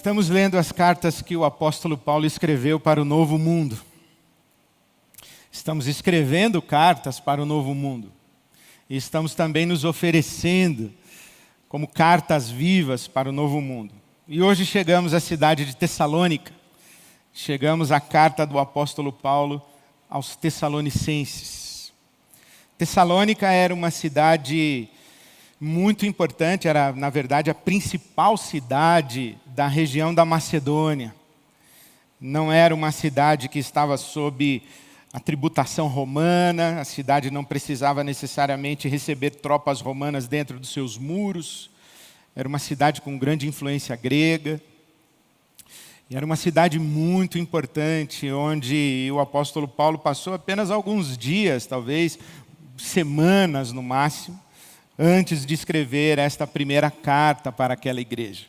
Estamos lendo as cartas que o apóstolo Paulo escreveu para o novo mundo. Estamos escrevendo cartas para o novo mundo. E estamos também nos oferecendo como cartas vivas para o novo mundo. E hoje chegamos à cidade de Tessalônica. Chegamos à carta do apóstolo Paulo aos Tessalonicenses. Tessalônica era uma cidade muito importante, era, na verdade, a principal cidade da região da Macedônia. Não era uma cidade que estava sob a tributação romana, a cidade não precisava necessariamente receber tropas romanas dentro dos seus muros. Era uma cidade com grande influência grega. E era uma cidade muito importante, onde o apóstolo Paulo passou apenas alguns dias, talvez semanas no máximo, antes de escrever esta primeira carta para aquela igreja.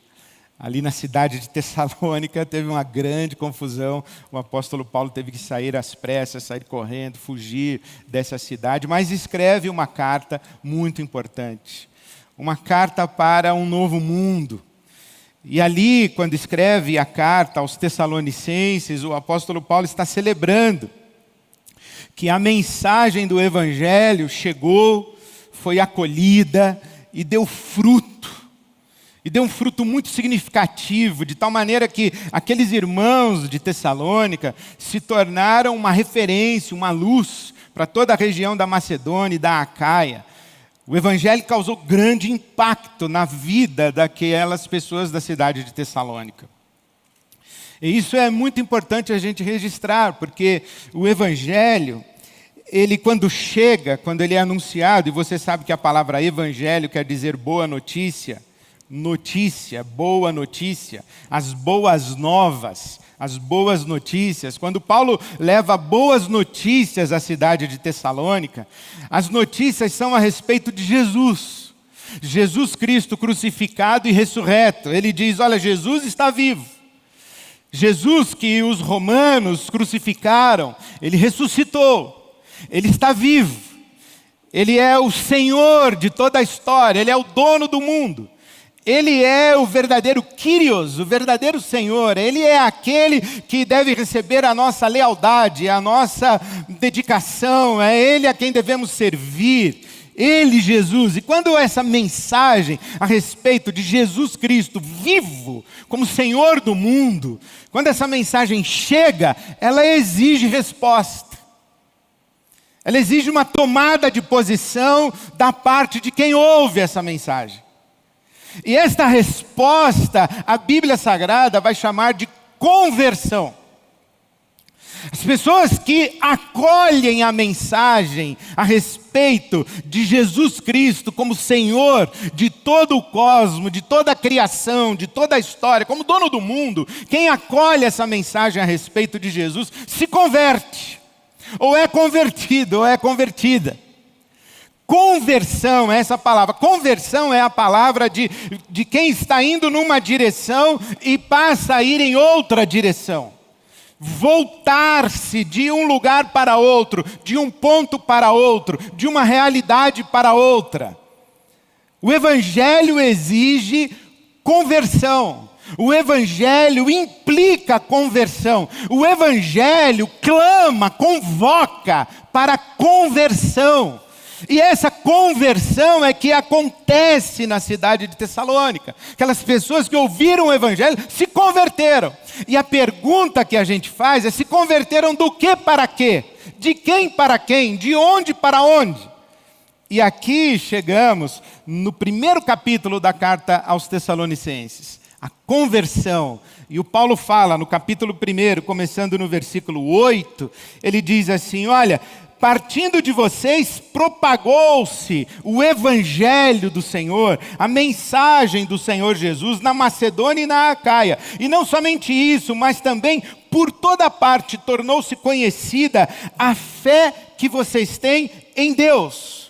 Ali na cidade de Tessalônica teve uma grande confusão, o apóstolo Paulo teve que sair às pressas, sair correndo, fugir dessa cidade, mas escreve uma carta muito importante, uma carta para um novo mundo. E ali, quando escreve a carta aos Tessalonicenses, o apóstolo Paulo está celebrando que a mensagem do Evangelho chegou, foi acolhida e deu fruto. E deu um fruto muito significativo, de tal maneira que aqueles irmãos de Tessalônica se tornaram uma referência, uma luz para toda a região da Macedônia e da Acaia. O Evangelho causou grande impacto na vida daquelas pessoas da cidade de Tessalônica. E isso é muito importante a gente registrar, porque o Evangelho, ele quando chega, quando ele é anunciado, e você sabe que a palavra evangelho quer dizer boa notícia, notícia, boa notícia, as boas novas, as boas notícias. Quando Paulo leva boas notícias à cidade de Tessalônica, as notícias são a respeito de Jesus. Jesus Cristo crucificado e ressurreto. Ele diz, olha, Jesus está vivo. Jesus que os romanos crucificaram, ele ressuscitou. Ele está vivo, Ele é o Senhor de toda a história, Ele é o dono do mundo. Ele é o verdadeiro Kyrios, o verdadeiro Senhor. Ele é aquele que deve receber a nossa lealdade, a nossa dedicação. É Ele a quem devemos servir. Ele, Jesus. E quando essa mensagem a respeito de Jesus Cristo vivo, como Senhor do mundo, quando essa mensagem chega, ela exige resposta. Ela exige uma tomada de posição da parte de quem ouve essa mensagem. E esta resposta, a Bíblia Sagrada vai chamar de conversão. As pessoas que acolhem a mensagem a respeito de Jesus Cristo como Senhor de todo o cosmos, de toda a criação, de toda a história, como dono do mundo, quem acolhe essa mensagem a respeito de Jesus se converte. Ou é convertido, ou é convertida. Conversão é essa palavra. Conversão é a palavra de quem está indo numa direção e passa a ir em outra direção. Voltar-se de um lugar para outro, de um ponto para outro, de uma realidade para outra. O Evangelho exige conversão. O Evangelho implica conversão. O Evangelho clama, convoca para conversão. E essa conversão é que acontece na cidade de Tessalônica. Aquelas pessoas que ouviram o Evangelho se converteram. E a pergunta que a gente faz é: se converteram do que para quê? De quem para quem? De onde para onde? E aqui chegamos no primeiro capítulo da carta aos Tessalonicenses. A conversão. E o Paulo fala no capítulo 1, começando no versículo 8, ele diz assim, olha, partindo de vocês propagou-se o Evangelho do Senhor, a mensagem do Senhor Jesus na Macedônia e na Acaia. E não somente isso, mas também por toda parte tornou-se conhecida a fé que vocês têm em Deus.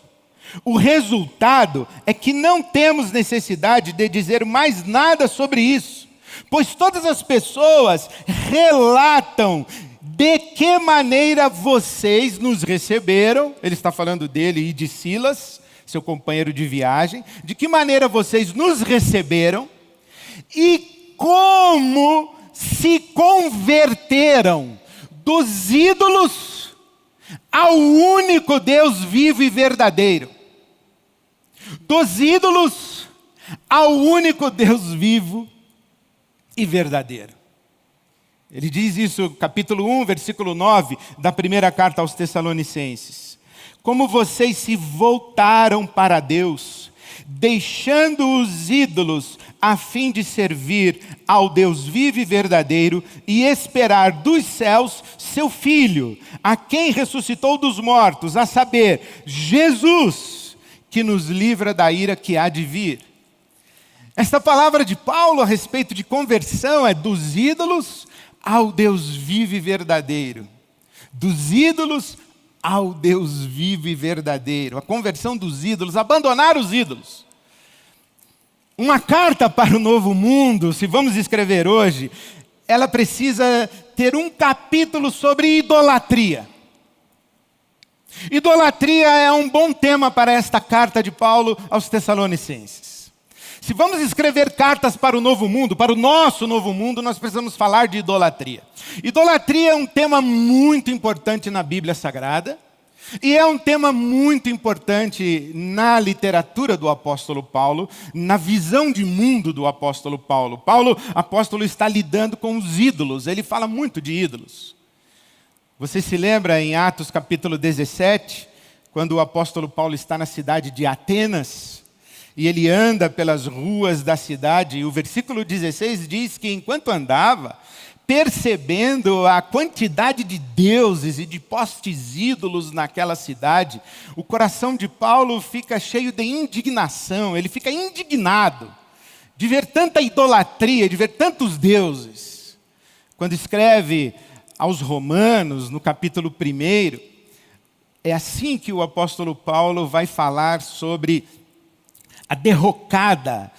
O resultado é que não temos necessidade de dizer mais nada sobre isso, pois todas as pessoas relatam de que maneira vocês nos receberam. Ele está falando dele e de Silas, seu companheiro de viagem. De que maneira vocês nos receberam e como se converteram dos ídolos ao único Deus vivo e verdadeiro. Dos ídolos ao único Deus vivo e verdadeiro. Ele diz isso, capítulo 1, versículo 9, da primeira carta aos Tessalonicenses. Como vocês se voltaram para Deus, deixando os ídolos a fim de servir ao Deus vivo e verdadeiro e esperar dos céus seu Filho, a quem ressuscitou dos mortos, a saber, Jesus, que nos livra da ira que há de vir. Esta palavra de Paulo a respeito de conversão é dos ídolos ao Deus vivo e verdadeiro. Dos ídolos ao Deus vivo e verdadeiro. A conversão dos ídolos, abandonar os ídolos. Uma carta para o novo mundo, se vamos escrever hoje, ela precisa ter um capítulo sobre idolatria. Idolatria é um bom tema para esta carta de Paulo aos Tessalonicenses. Se vamos escrever cartas para o novo mundo, para o nosso novo mundo, nós precisamos falar de idolatria. Idolatria é um tema muito importante na Bíblia Sagrada e é um tema muito importante na literatura do apóstolo Paulo, na visão de mundo do apóstolo Paulo. Paulo, apóstolo, está lidando com os ídolos, ele fala muito de ídolos. Você se lembra em Atos capítulo 17, quando o apóstolo Paulo está na cidade de Atenas, e ele anda pelas ruas da cidade, e o versículo 16 diz que enquanto andava, percebendo a quantidade de deuses e de postes ídolos naquela cidade, o coração de Paulo fica cheio de indignação, ele fica indignado de ver tanta idolatria, de ver tantos deuses. Quando escreve aos Romanos, no capítulo 1, é assim que o apóstolo Paulo vai falar sobre a derrocada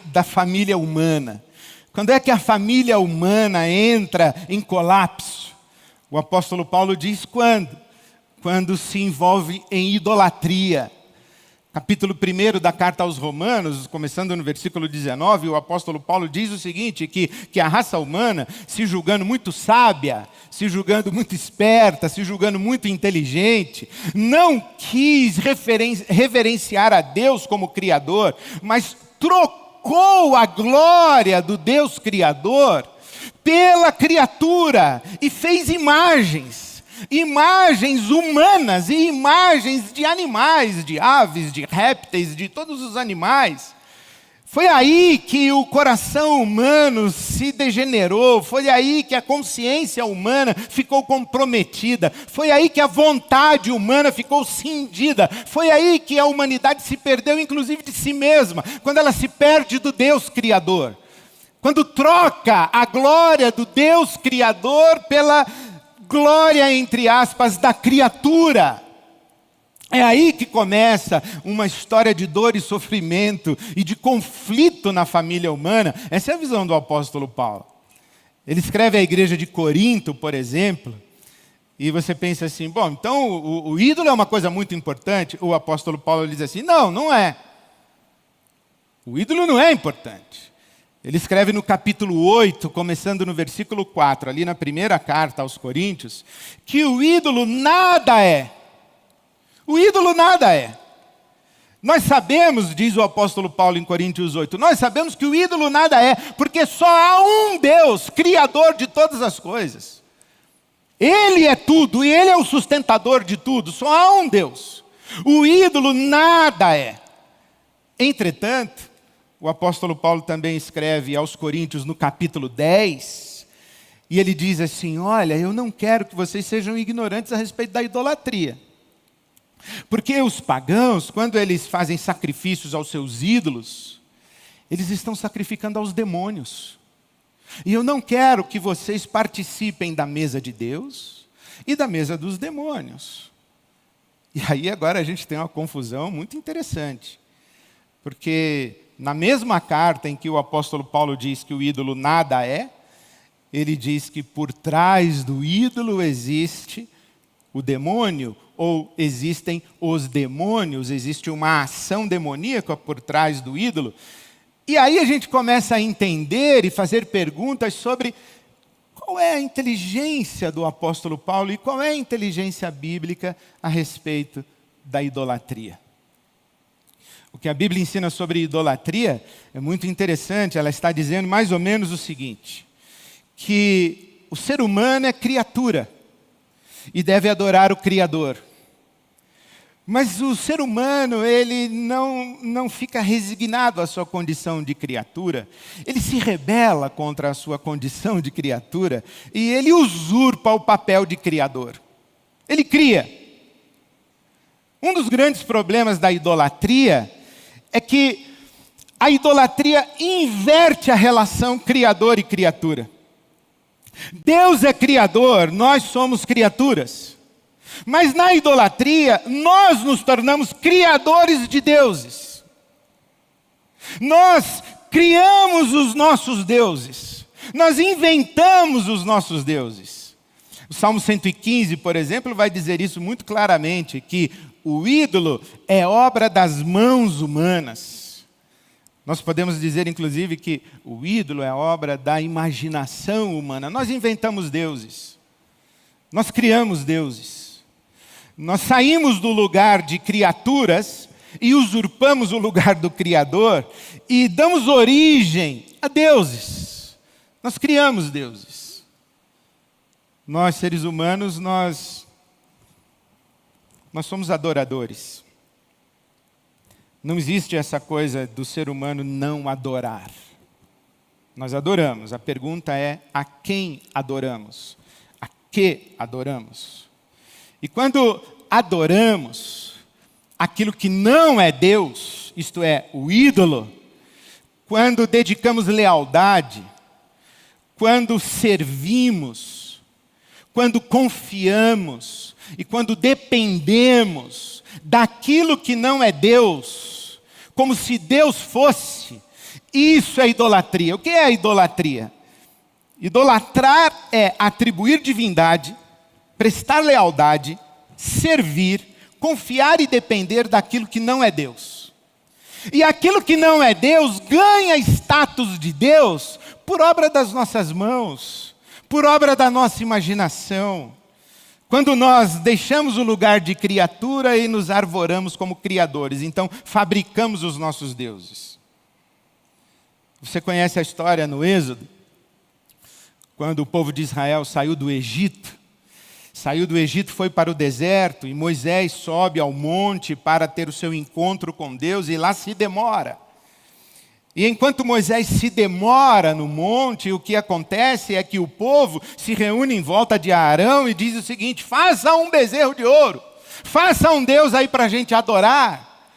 da família humana. Quando é que a família humana entra em colapso? O apóstolo Paulo diz quando? Quando se envolve em idolatria. Capítulo 1 da carta aos Romanos, começando no versículo 19, o apóstolo Paulo diz o seguinte, que a raça humana, se julgando muito sábia, se julgando muito esperta, se julgando muito inteligente, não quis reverenciar a Deus como Criador, mas trocou a glória do Deus Criador pela criatura e fez imagens humanas e imagens de animais, de aves, de répteis, de todos os animais. Foi aí que o coração humano se degenerou, foi aí que a consciência humana ficou comprometida, foi aí que a vontade humana ficou cindida, foi aí que a humanidade se perdeu inclusive de si mesma, quando ela se perde do Deus Criador. Quando troca a glória do Deus Criador pela glória, entre aspas, da criatura. É aí que começa uma história de dor e sofrimento e de conflito na família humana. Essa é a visão do apóstolo Paulo. Ele escreve à igreja de Corinto, por exemplo, e você pensa assim, bom, então o ídolo é uma coisa muito importante. O apóstolo Paulo diz assim, não, não é. O ídolo não é importante. Ele escreve no capítulo 8, começando no versículo 4, ali na primeira carta aos Coríntios, que o ídolo nada é. O ídolo nada é. Nós sabemos, diz o apóstolo Paulo em Coríntios 8, nós sabemos que o ídolo nada é, porque só há um Deus, criador de todas as coisas. Ele é tudo e Ele é o sustentador de tudo, só há um Deus. O ídolo nada é. Entretanto, o apóstolo Paulo também escreve aos Coríntios no capítulo 10, e ele diz assim, olha, eu não quero que vocês sejam ignorantes a respeito da idolatria. Porque os pagãos, quando eles fazem sacrifícios aos seus ídolos, eles estão sacrificando aos demônios. E eu não quero que vocês participem da mesa de Deus e da mesa dos demônios. E aí agora a gente tem uma confusão muito interessante. Porque na mesma carta em que o apóstolo Paulo diz que o ídolo nada é, ele diz que por trás do ídolo existe o demônio, ou existem os demônios, existe uma ação demoníaca por trás do ídolo. E aí a gente começa a entender e fazer perguntas sobre qual é a inteligência do apóstolo Paulo e qual é a inteligência bíblica a respeito da idolatria. O que a Bíblia ensina sobre idolatria é muito interessante. Ela está dizendo mais ou menos o seguinte, que o ser humano é criatura e deve adorar o Criador. Mas o ser humano, ele não fica resignado à sua condição de criatura. Ele se rebela contra a sua condição de criatura e ele usurpa o papel de criador. Ele cria. Um dos grandes problemas da idolatria é que a idolatria inverte a relação criador e criatura. Deus é criador, nós somos criaturas. Mas na idolatria, nós nos tornamos criadores de deuses. Nós criamos os nossos deuses. Nós inventamos os nossos deuses. O Salmo 115, por exemplo, vai dizer isso muito claramente, que o ídolo é obra das mãos humanas. Nós podemos dizer, inclusive, que o ídolo é obra da imaginação humana. Nós inventamos deuses. Nós criamos deuses. Nós saímos do lugar de criaturas e usurpamos o lugar do Criador e damos origem a deuses. Nós criamos deuses. Nós, seres humanos, nós somos adoradores. Não existe essa coisa do ser humano não adorar. Nós adoramos. A pergunta é: a quem adoramos? A que adoramos? E quando adoramos aquilo que não é Deus, isto é, o ídolo, quando dedicamos lealdade, quando servimos, quando confiamos e quando dependemos daquilo que não é Deus, como se Deus fosse, isso é idolatria. O que é a idolatria? Idolatrar é atribuir divindade, prestar lealdade, servir, confiar e depender daquilo que não é Deus. E aquilo que não é Deus ganha status de Deus por obra das nossas mãos, por obra da nossa imaginação. Quando nós deixamos o lugar de criatura e nos arvoramos como criadores, então fabricamos os nossos deuses. Você conhece a história no Êxodo? Quando o povo de Israel saiu do Egito, foi para o deserto e Moisés sobe ao monte para ter o seu encontro com Deus e lá se demora. E enquanto Moisés se demora no monte, o que acontece é que o povo se reúne em volta de Arão e diz o seguinte: faça um bezerro de ouro, faça um Deus aí para a gente adorar.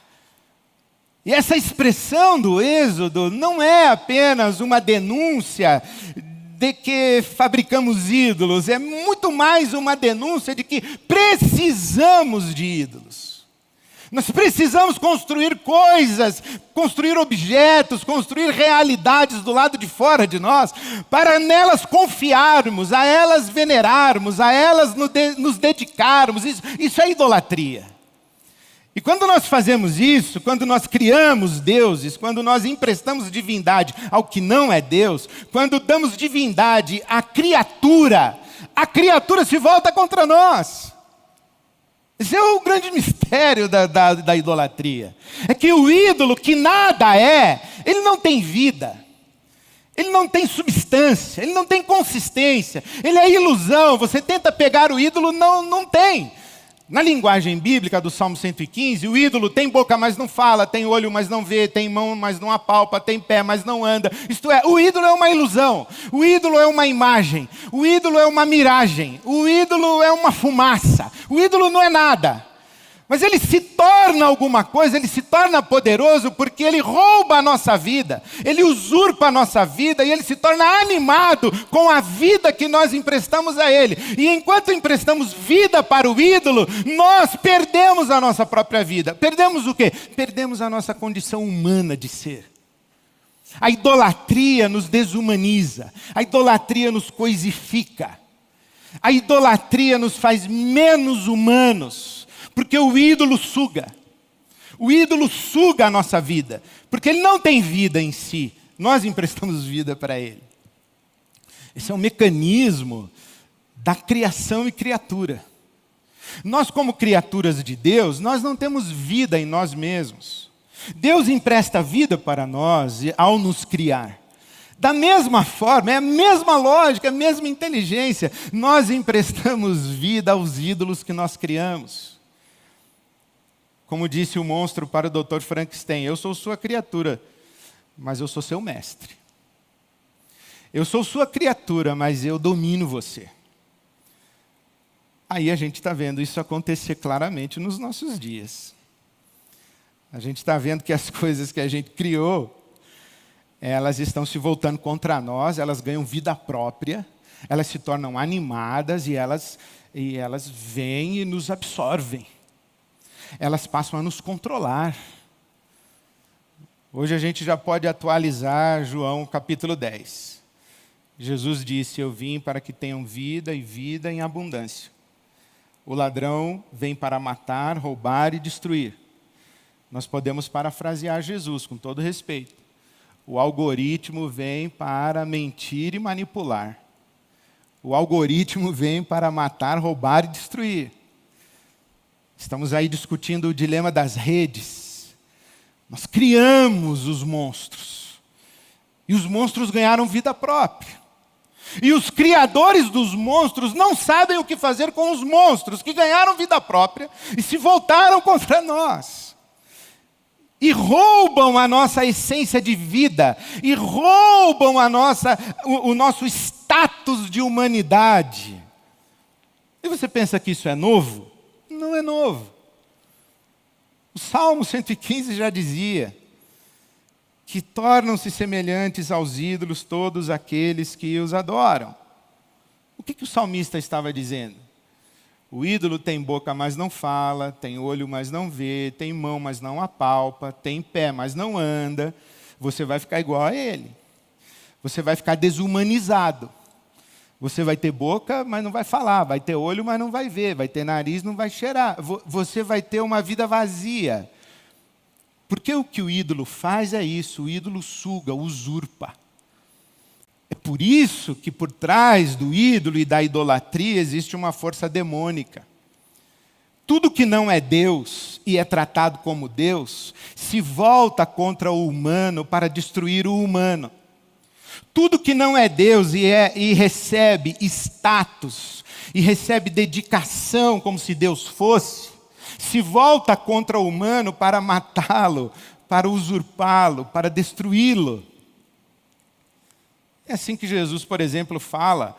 E essa expressão do Êxodo não é apenas uma denúncia de que fabricamos ídolos, é muito mais uma denúncia de que precisamos de ídolos. Nós precisamos construir coisas, construir objetos, construir realidades do lado de fora de nós, para nelas confiarmos, a elas venerarmos, a elas nos dedicarmos. Isso é idolatria. E quando nós fazemos isso, quando nós criamos deuses, quando nós emprestamos divindade ao que não é Deus, quando damos divindade à criatura, a criatura se volta contra nós. Esse é o grande mistério da idolatria. É que o ídolo, que nada é, ele não tem vida. Ele não tem substância, ele não tem consistência. Ele é ilusão. Você tenta pegar o ídolo, não tem. Na linguagem bíblica do Salmo 115, o ídolo tem boca, mas não fala, tem olho, mas não vê, tem mão, mas não apalpa, tem pé, mas não anda. Isto é, o ídolo é uma ilusão, o ídolo é uma imagem, o ídolo é uma miragem, o ídolo é uma fumaça, o ídolo não é nada. Mas ele se torna alguma coisa, ele se torna poderoso porque ele rouba a nossa vida, ele usurpa a nossa vida e ele se torna animado com a vida que nós emprestamos a ele. E enquanto emprestamos vida para o ídolo, nós perdemos a nossa própria vida. Perdemos o quê? Perdemos a nossa condição humana de ser. A idolatria nos desumaniza, a idolatria nos coisifica, a idolatria nos faz menos humanos. Porque o ídolo suga. O ídolo suga a nossa vida, porque ele não tem vida em si. Nós emprestamos vida para ele. Esse é um mecanismo da criação e criatura. Nós, como criaturas de Deus, nós não temos vida em nós mesmos. Deus empresta vida para nós ao nos criar. Da mesma forma, é a mesma lógica, a mesma inteligência. Nós emprestamos vida aos ídolos que nós criamos. Como disse o monstro para o Dr. Frankenstein, eu sou sua criatura, mas eu sou seu mestre. Eu sou sua criatura, mas eu domino você. Aí a gente está vendo isso acontecer claramente nos nossos dias. A gente está vendo que as coisas que a gente criou, elas estão se voltando contra nós, elas ganham vida própria, elas se tornam animadas e elas vêm e nos absorvem. Elas passam a nos controlar. Hoje a gente já pode atualizar João capítulo 10. Jesus disse, eu vim para que tenham vida e vida em abundância. O ladrão vem para matar, roubar e destruir. Nós podemos parafrasear Jesus, com todo respeito. O algoritmo vem para mentir e manipular. O algoritmo vem para matar, roubar e destruir. Estamos aí discutindo o dilema das redes. Nós criamos os monstros. E os monstros ganharam vida própria. E os criadores dos monstros não sabem o que fazer com os monstros que ganharam vida própria e se voltaram contra nós. E roubam a nossa essência de vida, e roubam o nosso status de humanidade. E você pensa que isso é novo? Não é novo. O Salmo 115 já dizia que tornam-se semelhantes aos ídolos todos aqueles que os adoram. O que o salmista estava dizendo? O ídolo tem boca, mas não fala, tem olho, mas não vê, tem mão, mas não apalpa, tem pé, mas não anda. Você vai ficar igual a ele. Você vai ficar desumanizado. Você vai ter boca, mas não vai falar. Vai ter olho, mas não vai ver. Vai ter nariz, não vai cheirar. Você vai ter uma vida vazia. Porque o que o ídolo faz é isso. O ídolo suga, usurpa. É por isso que por trás do ídolo e da idolatria existe uma força demônica. Tudo que não é Deus e é tratado como Deus, se volta contra o humano para destruir o humano. Tudo que não é Deus e recebe status, e recebe dedicação como se Deus fosse, se volta contra o humano para matá-lo, para usurpá-lo, para destruí-lo. É assim que Jesus, por exemplo, fala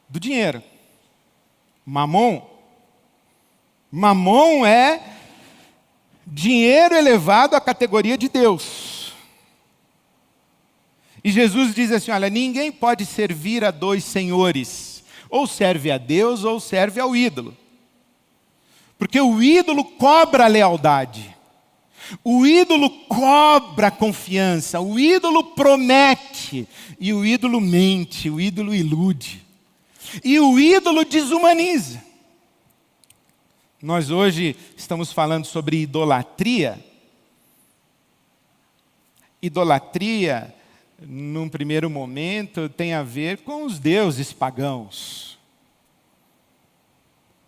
do dinheiro. Mamon. Mamon é dinheiro elevado à categoria de Deus. E Jesus diz assim, olha, ninguém pode servir a dois senhores. Ou serve a Deus ou serve ao ídolo. Porque o ídolo cobra a lealdade. O ídolo cobra a confiança. O ídolo promete. E o ídolo mente. O ídolo ilude. E o ídolo desumaniza. Nós hoje estamos falando sobre idolatria. Idolatria, num primeiro momento, tem a ver com os deuses pagãos.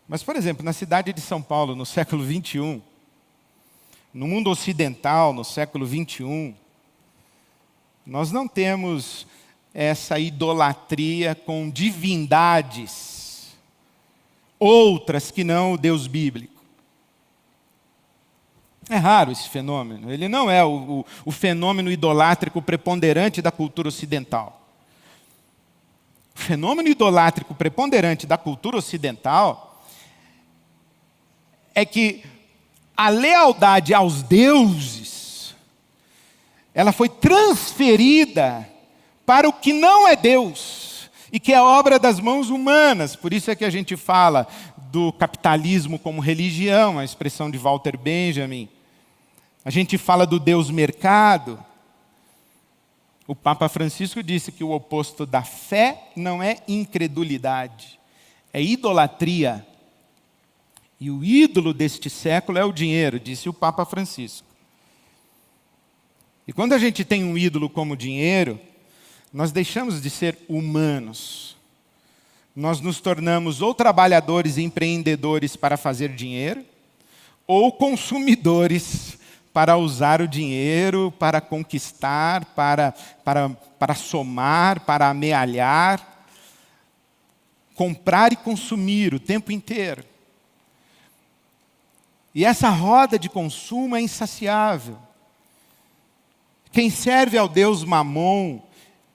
Mas, por exemplo, na cidade de São Paulo, no século 21, no mundo ocidental, no século 21, nós não temos essa idolatria com divindades, outras que não o Deus bíblico. É raro esse fenômeno. Ele não é o fenômeno idolátrico preponderante da cultura ocidental. O fenômeno idolátrico preponderante da cultura ocidental é que a lealdade aos deuses, ela foi transferida para o que não é Deus e que é obra das mãos humanas. Por isso é que a gente fala do capitalismo como religião, a expressão de Walter Benjamin. A gente fala do Deus mercado. O Papa Francisco disse que o oposto da fé não é incredulidade, é idolatria. E o ídolo deste século é o dinheiro, disse o Papa Francisco. E quando a gente tem um ídolo como dinheiro, nós deixamos de ser humanos. Nós nos tornamos ou trabalhadores e empreendedores para fazer dinheiro, ou consumidores para usar o dinheiro, para conquistar, para somar, para amealhar, comprar e consumir o tempo inteiro. E essa roda de consumo é insaciável. Quem serve ao Deus Mamon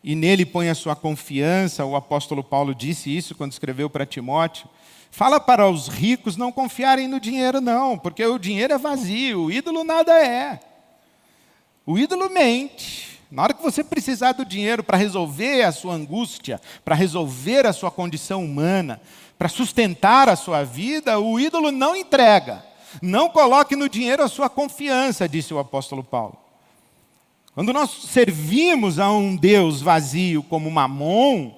e nele põe a sua confiança, o apóstolo Paulo disse isso quando escreveu para Timóteo, fala para os ricos não confiarem no dinheiro não, porque o dinheiro é vazio, o ídolo nada é. O ídolo mente. Na hora que você precisar do dinheiro para resolver a sua angústia, para resolver a sua condição humana, para sustentar a sua vida, o ídolo não entrega. Não coloque no dinheiro a sua confiança, disse o apóstolo Paulo. Quando nós servimos a um Deus vazio como Mamon,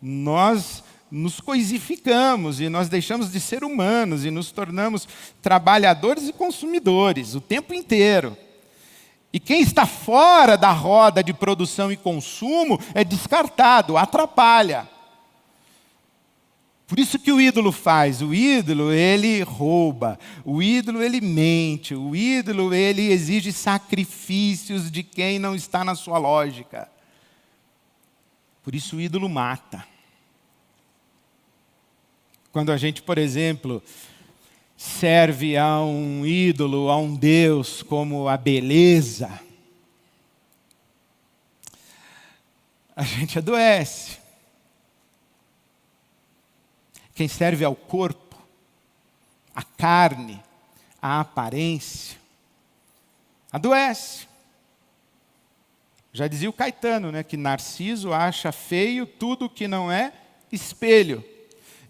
nós nos coisificamos e nós deixamos de ser humanos e nos tornamos trabalhadores e consumidores o tempo inteiro. E quem está fora da roda de produção e consumo é descartado, atrapalha. Por isso que o ídolo faz. O ídolo, ele rouba. O ídolo, ele mente. O ídolo, ele exige sacrifícios de quem não está na sua lógica. Por isso o ídolo mata. Quando a gente, por exemplo, serve a um ídolo, a um Deus como a beleza, a gente adoece. Quem serve ao corpo, à carne, à aparência, adoece. Já dizia o Caetano, né, que Narciso acha feio tudo que não é espelho.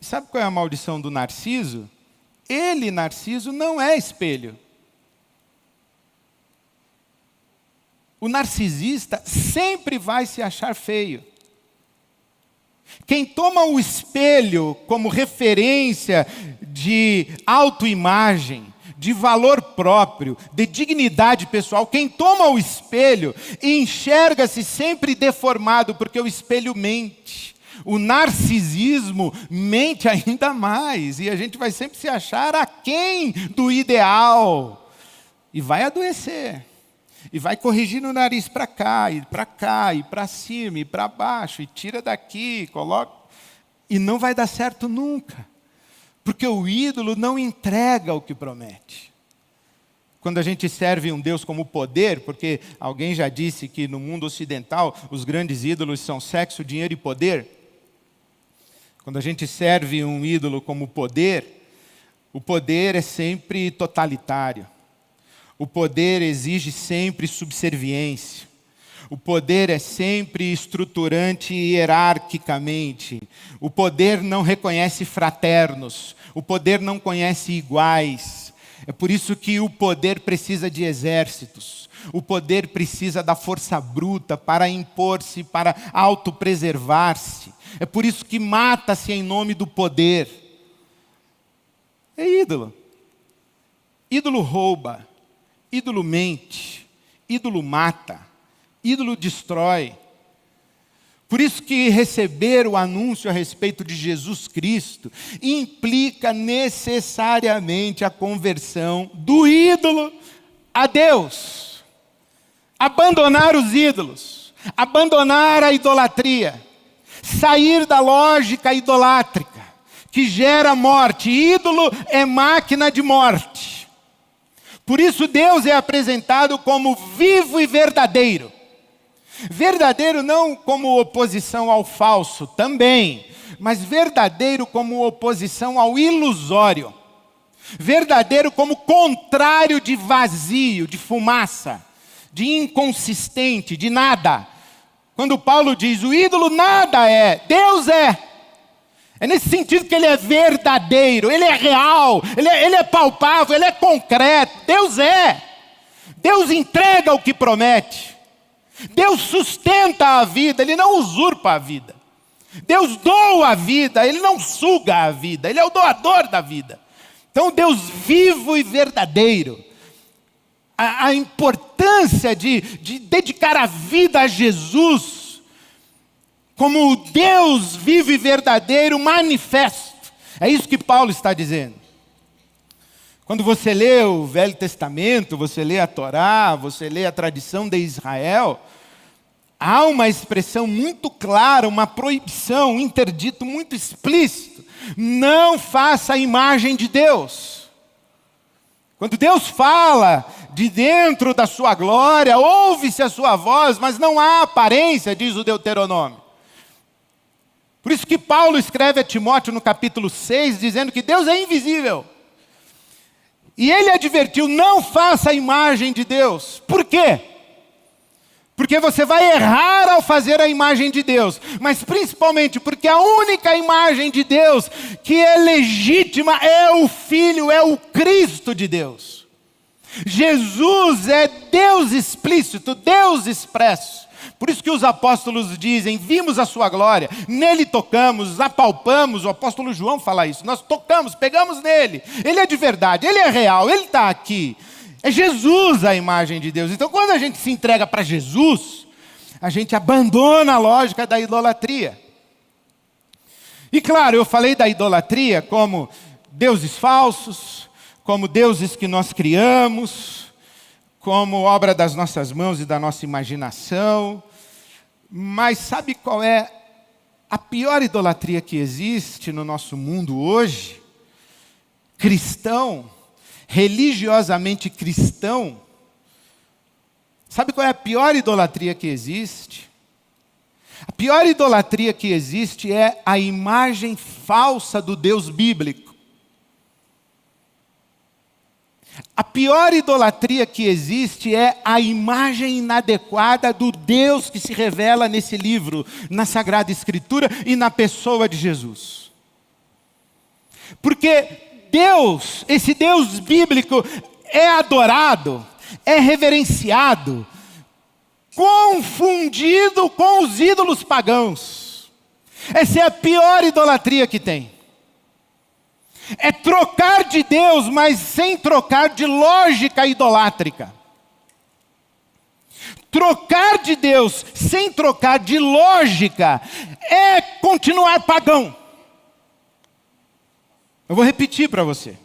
E sabe qual é a maldição do Narciso? Ele, Narciso, não é espelho. O narcisista sempre vai se achar feio. Quem toma o espelho como referência de autoimagem, de valor próprio, de dignidade pessoal, quem toma o espelho enxerga-se sempre deformado, porque o espelho mente. O narcisismo mente ainda mais, e a gente vai sempre se achar aquém do ideal, e vai adoecer. E vai corrigindo o nariz para cá, e para cima, e para baixo, e tira daqui, coloca. E não vai dar certo nunca. Porque o ídolo não entrega o que promete. Quando a gente serve um Deus como poder, porque alguém já disse que no mundo ocidental os grandes ídolos são sexo, dinheiro e poder. Quando a gente serve um ídolo como poder, o poder é sempre totalitário. O poder exige sempre subserviência. O poder é sempre estruturante hierarquicamente. O poder não reconhece fraternos. O poder não conhece iguais. É por isso que o poder precisa de exércitos. O poder precisa da força bruta para impor-se, para autopreservar-se. É por isso que mata-se em nome do poder. É ídolo. Ídolo rouba. Ídolo mente, ídolo mata, ídolo destrói. Por isso que receber o anúncio a respeito de Jesus Cristo implica necessariamente a conversão do ídolo a Deus. Abandonar os ídolos, abandonar a idolatria, sair da lógica idolátrica, que gera morte. Ídolo é máquina de morte. Por isso Deus é apresentado como vivo e verdadeiro. Verdadeiro não como oposição ao falso, também, mas verdadeiro como oposição ao ilusório. Verdadeiro como contrário de vazio, de fumaça, de inconsistente, de nada. Quando Paulo diz, o ídolo nada é, Deus é. É nesse sentido que ele é verdadeiro, ele é real, ele é palpável, ele é concreto. Deus é. Deus entrega o que promete. Deus sustenta a vida, ele não usurpa a vida. Deus doa a vida, ele não suga a vida, ele é o doador da vida. Então Deus vivo e verdadeiro. a importância de dedicar a vida a Jesus como o Deus vivo e verdadeiro manifesto. É isso que Paulo está dizendo. Quando você lê o Velho Testamento, você lê a Torá, você lê a tradição de Israel, há uma expressão muito clara, uma proibição, um interdito muito explícito. Não faça a imagem de Deus. Quando Deus fala de dentro da sua glória, ouve-se a sua voz, mas não há aparência, diz o Deuteronômio. Por isso que Paulo escreve a Timóteo no capítulo 6, dizendo que Deus é invisível. E ele advertiu, não faça a imagem de Deus. Por quê? Porque você vai errar ao fazer a imagem de Deus. Mas principalmente porque a única imagem de Deus que é legítima é o Filho, é o Cristo de Deus. Jesus é Deus explícito, Deus expresso. Por isso que os apóstolos dizem, vimos a sua glória, nele tocamos, apalpamos, o apóstolo João fala isso, nós tocamos, pegamos nele, ele é de verdade, ele é real, ele está aqui. É Jesus a imagem de Deus. Então quando a gente se entrega para Jesus, a gente abandona a lógica da idolatria. E claro, eu falei da idolatria como deuses falsos, como deuses que nós criamos, como obra das nossas mãos e da nossa imaginação. Mas sabe qual é a pior idolatria que existe no nosso mundo hoje? Cristão, religiosamente cristão. Sabe qual é a pior idolatria que existe? A pior idolatria que existe é a imagem falsa do Deus bíblico. A pior idolatria que existe é a imagem inadequada do Deus que se revela nesse livro, na Sagrada Escritura e na pessoa de Jesus. Porque Deus, esse Deus bíblico, é adorado, é reverenciado, confundido com os ídolos pagãos. Essa é a pior idolatria que tem. É trocar de Deus, mas sem trocar de lógica idolátrica. Trocar de Deus sem trocar de lógica é continuar pagão. Eu vou repetir para você.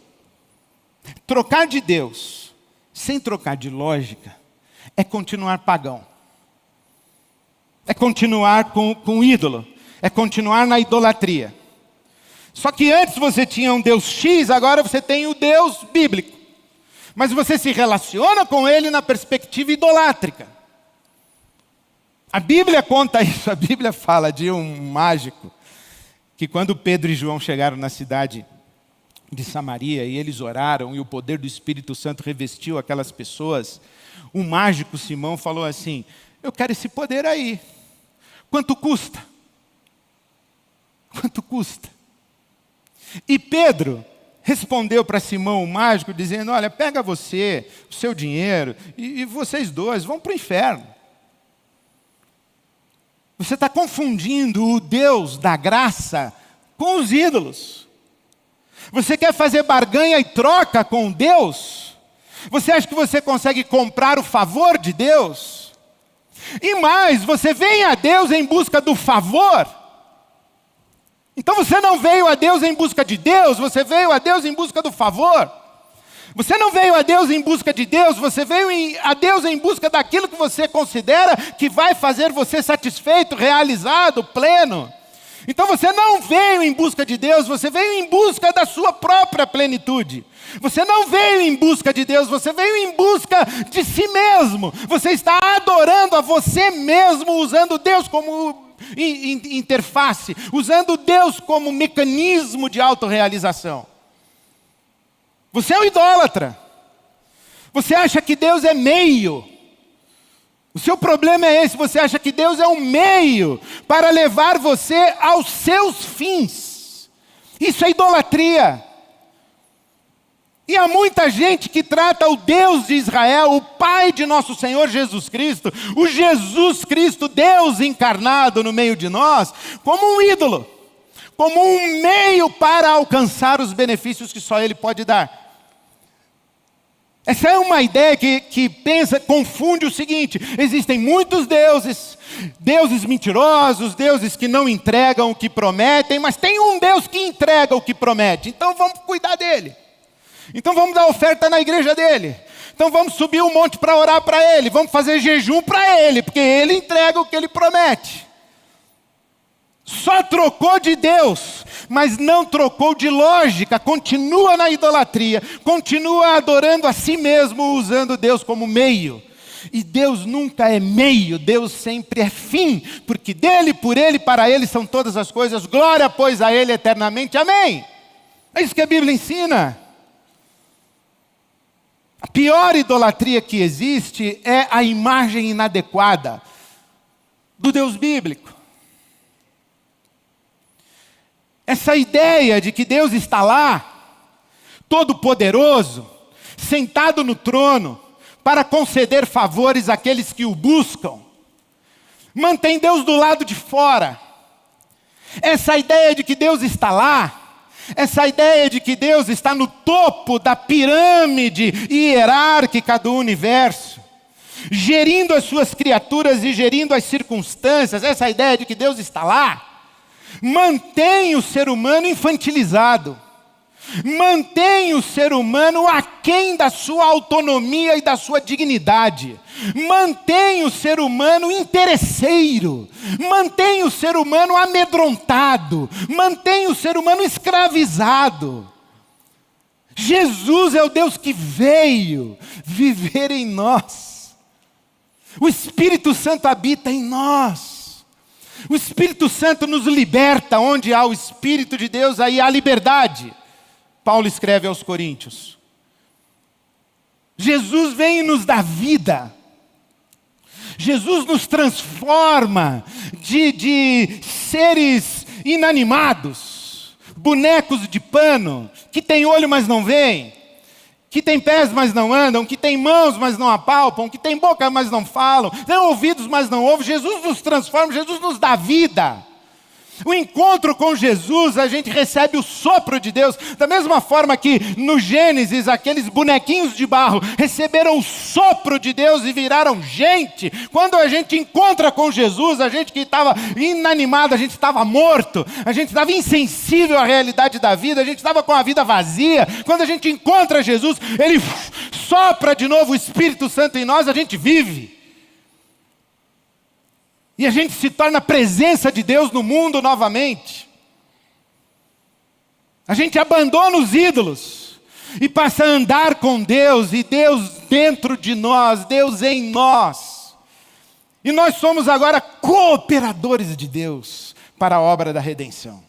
Trocar de Deus sem trocar de lógica é continuar pagão. É continuar com ídolo. É continuar na idolatria. Só que antes você tinha um Deus X, agora você tem o Deus bíblico. Mas você se relaciona com ele na perspectiva idolátrica. A Bíblia conta isso, a Bíblia fala de um mágico, que quando Pedro e João chegaram na cidade de Samaria, e eles oraram, e o poder do Espírito Santo revestiu aquelas pessoas, o mágico Simão falou assim, eu quero esse poder aí. Quanto custa? Quanto custa? E Pedro respondeu para Simão, o mágico, dizendo, olha, pega você, o seu dinheiro, e vocês dois vão para o inferno. Você está confundindo o Deus da graça com os ídolos. Você quer fazer barganha e troca com Deus? Você acha que você consegue comprar o favor de Deus? E mais, você vem a Deus em busca do favor? Então você não veio a Deus em busca de Deus, você veio a Deus em busca do favor. Você não veio a Deus em busca de Deus, você veio a Deus em busca daquilo que você considera que vai fazer você satisfeito, realizado, pleno. Então você não veio em busca de Deus, você veio em busca da sua própria plenitude. Você não veio em busca de Deus, você veio em busca de si mesmo. Você está adorando a você mesmo, usando Deus como interface, usando Deus como mecanismo de autorrealização. Você é um idólatra. Você acha que Deus é meio. O seu problema é esse, você acha que Deus é um meio para levar você aos seus fins. Isso é idolatria. E há muita gente que trata o Deus de Israel, o Pai de nosso Senhor Jesus Cristo, o Jesus Cristo, Deus encarnado no meio de nós, como um ídolo, como um meio para alcançar os benefícios que só Ele pode dar. Essa é uma ideia que confunde o seguinte: existem muitos deuses, deuses mentirosos, deuses que não entregam o que prometem, mas tem um Deus que entrega o que promete, então vamos cuidar dele. Então vamos dar oferta na igreja dele. Então vamos subir um monte para orar para ele, vamos fazer jejum para ele, porque ele entrega o que ele promete. Só trocou de Deus, mas não trocou de lógica, continua na idolatria, continua adorando a si mesmo, usando Deus como meio. E Deus nunca é meio, Deus sempre é fim, porque dele, por ele, para ele são todas as coisas, glória pois a ele eternamente, amém. É isso que a Bíblia ensina. A pior idolatria que existe é a imagem inadequada do Deus bíblico. Essa ideia de que Deus está lá, todo-poderoso, sentado no trono, para conceder favores àqueles que o buscam, mantém Deus do lado de fora. Essa ideia de que Deus está lá, essa ideia de que Deus está no topo da pirâmide hierárquica do universo, gerindo as suas criaturas e gerindo as circunstâncias, essa ideia de que Deus está lá, mantém o ser humano infantilizado, mantém o ser humano aquém da sua autonomia e da sua dignidade, mantém o ser humano interesseiro, mantém o ser humano amedrontado, mantém o ser humano escravizado. Jesus é o Deus que veio viver em nós. O Espírito Santo habita em nós. O Espírito Santo nos liberta. Onde há o Espírito de Deus, aí há liberdade. Paulo escreve aos Coríntios. Jesus vem e nos dá vida. Jesus nos transforma de seres inanimados, bonecos de pano, que tem olho mas não veem, que tem pés mas não andam, que tem mãos mas não apalpam, que tem boca mas não falam, tem ouvidos mas não ouvem. Jesus nos transforma, Jesus nos dá vida. O encontro com Jesus, a gente recebe o sopro de Deus, da mesma forma que no Gênesis, aqueles bonequinhos de barro receberam o sopro de Deus e viraram gente. Quando a gente encontra com Jesus, a gente que estava inanimado, a gente estava morto, a gente estava insensível à realidade da vida, a gente estava com a vida vazia. Quando a gente encontra Jesus, Ele sopra de novo o Espírito Santo em nós, a gente vive. E a gente se torna a presença de Deus no mundo novamente. A gente abandona os ídolos e passa a andar com Deus, e Deus dentro de nós, Deus em nós. E nós somos agora cooperadores de Deus para a obra da redenção.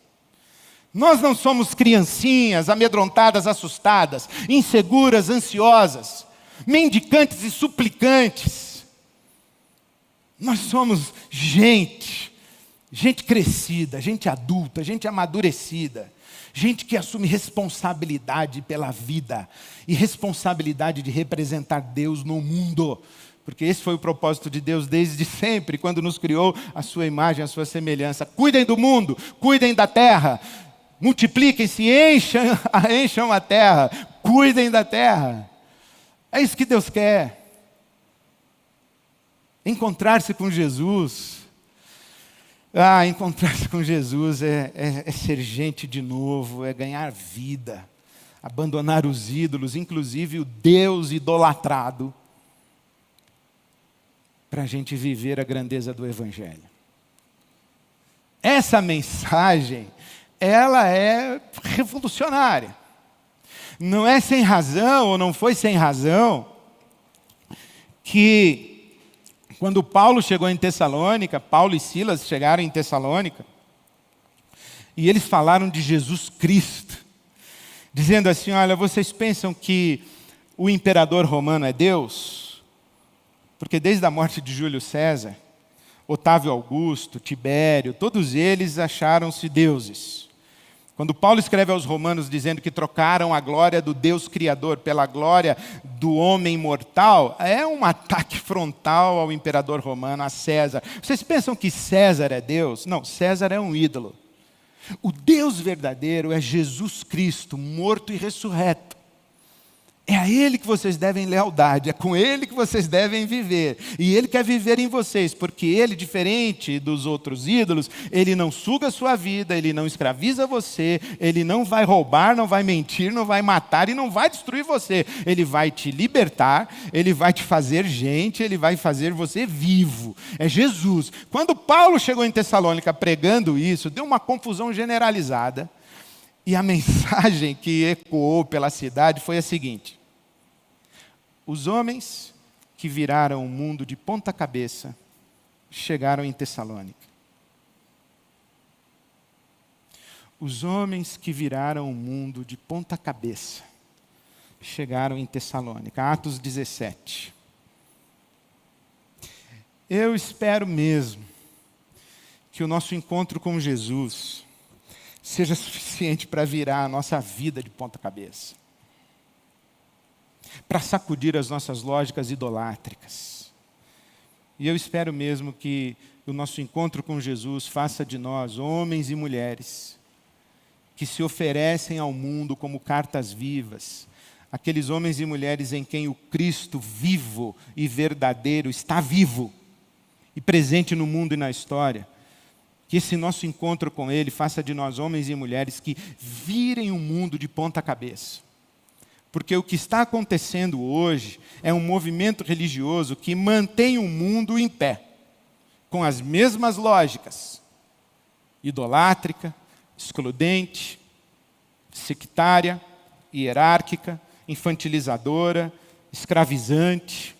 Nós não somos criancinhas amedrontadas, assustadas, inseguras, ansiosas, mendicantes e suplicantes. Nós somos gente crescida, gente adulta, gente amadurecida, gente que assume responsabilidade pela vida e responsabilidade de representar Deus no mundo, porque esse foi o propósito de Deus desde sempre, quando nos criou a sua imagem, a sua semelhança. Cuidem do mundo, cuidem da terra, multipliquem-se, encham a terra, cuidem da terra. É isso que Deus quer. Encontrar-se com Jesus. Encontrar-se com Jesus é ser gente de novo, é ganhar vida, abandonar os ídolos, inclusive o Deus idolatrado, para a gente viver a grandeza do Evangelho. Essa mensagem, ela é revolucionária. Não é sem razão, ou não foi sem razão, que quando Paulo chegou em Tessalônica, Paulo e Silas chegaram em Tessalônica, e eles falaram de Jesus Cristo, dizendo assim: olha, vocês pensam que o imperador romano é Deus? Porque desde a morte de Júlio César, Otávio Augusto, Tibério, todos eles acharam-se deuses. Quando Paulo escreve aos Romanos dizendo que trocaram a glória do Deus Criador pela glória do homem mortal, é um ataque frontal ao imperador romano, a César. Vocês pensam que César é Deus? Não, César é um ídolo. O Deus verdadeiro é Jesus Cristo, morto e ressurreto. É a Ele que vocês devem lealdade, é com Ele que vocês devem viver. E Ele quer viver em vocês, porque Ele, diferente dos outros ídolos, Ele não suga a sua vida, Ele não escraviza você, Ele não vai roubar, não vai mentir, não vai matar e não vai destruir você. Ele vai te libertar, Ele vai te fazer gente, Ele vai fazer você vivo. É Jesus. Quando Paulo chegou em Tessalônica pregando isso, deu uma confusão generalizada. E a mensagem que ecoou pela cidade foi a seguinte: os homens que viraram o mundo de ponta cabeça chegaram em Tessalônica. Os homens que viraram o mundo de ponta cabeça chegaram em Tessalônica. Atos 17. Eu espero mesmo que o nosso encontro com Jesus seja suficiente para virar a nossa vida de ponta cabeça, para sacudir as nossas lógicas idolátricas. E eu espero mesmo que o nosso encontro com Jesus faça de nós homens e mulheres que se oferecem ao mundo como cartas vivas, aqueles homens e mulheres em quem o Cristo vivo e verdadeiro está vivo e presente no mundo e na história. Que esse nosso encontro com Ele faça de nós homens e mulheres que virem o mundo de ponta cabeça. Porque o que está acontecendo hoje é um movimento religioso que mantém o mundo em pé, com as mesmas lógicas: idolátrica, excludente, sectária, hierárquica, infantilizadora, escravizante,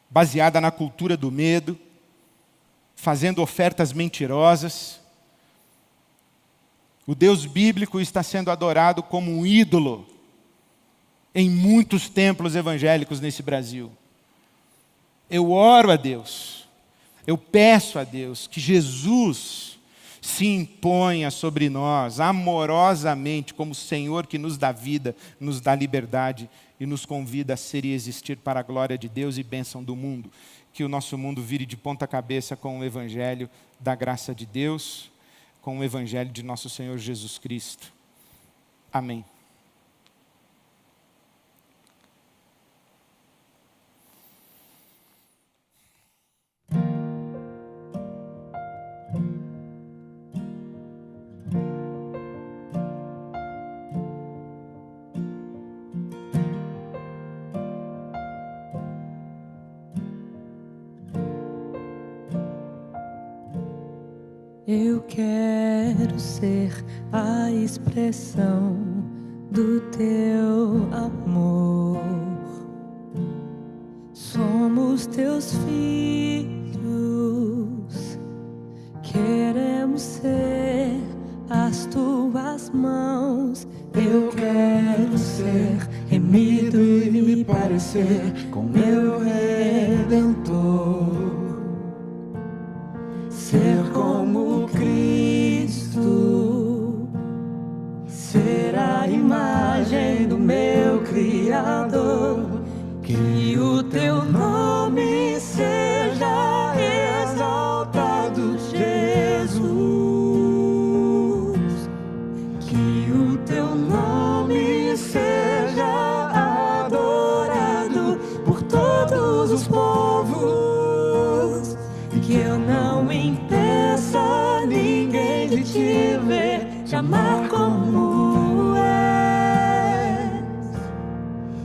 baseada na cultura do medo, fazendo ofertas mentirosas. O Deus bíblico está sendo adorado como um ídolo em muitos templos evangélicos nesse Brasil. Eu oro a Deus, eu peço a Deus que Jesus se imponha sobre nós amorosamente como Senhor que nos dá vida, nos dá liberdade e nos convida a ser e existir para a glória de Deus e bênção do mundo. Que o nosso mundo vire de ponta cabeça com o Evangelho da graça de Deus, com o Evangelho de nosso Senhor Jesus Cristo. Amém. Eu quero ser a expressão do teu amor. Somos teus filhos, queremos ser as tuas mãos. Eu quero ser remido e me parecer com meu Redentor. Ser como Cristo, ser a imagem do meu Criador. Que o teu nome seja exaltado, Jesus. Que o teu nome seja adorado por todos os povos. Que eu não impeça ninguém de te ver, te amar como és.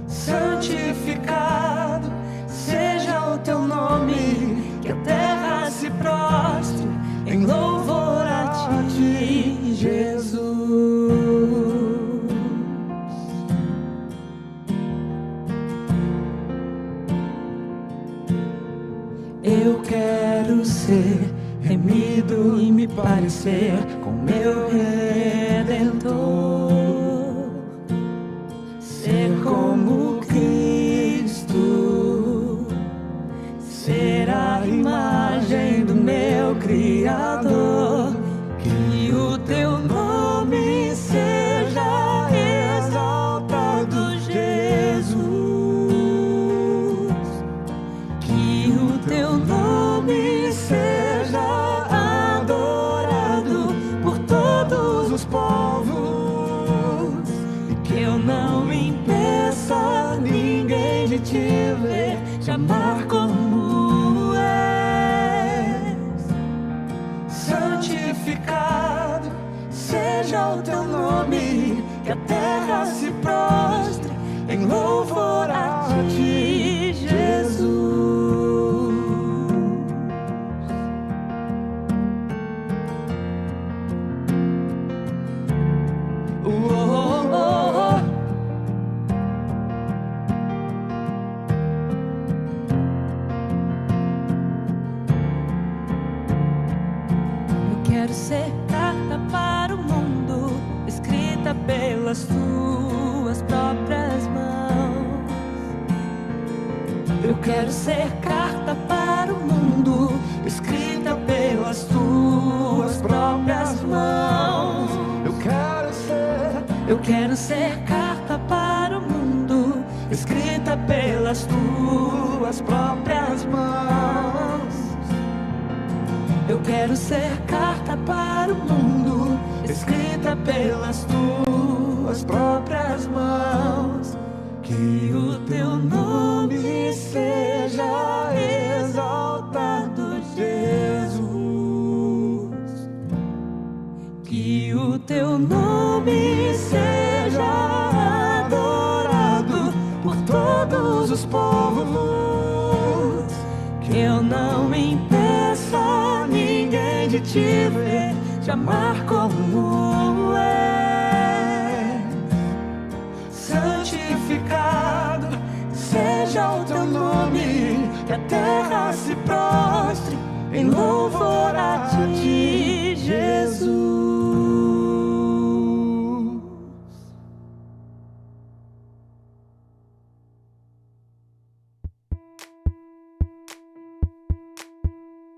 Santificado seja o teu nome, que a terra se prostre em louvor a ti, Jesus. Eu quero ser remido e me parecer com meu Redentor. Ser como Cristo, ser a imagem do meu Criador. Que o teu nome seja exaltado, Jesus. Que o teu nome seja adorado por todos os povos. amar como és. Santificado seja o teu nome, que a terra se prostre em louvor a ti, Jesus. Eu quero ser carta para o mundo, escrita pelas tuas próprias mãos. Eu quero ser carta para o mundo, escrita pelas tuas próprias mãos. Eu quero ser carta para o mundo, escrita pelas tuas próprias mãos. Eu quero ser carta para o mundo, escrita pelas tuas próprias mãos. Que o teu nome seja exaltado, Jesus. Que o teu nome seja adorado por todos os povos. Que eu não impeça ninguém de te ver, te amar como és. Santificado seja o teu nome, que a terra se prostre em louvor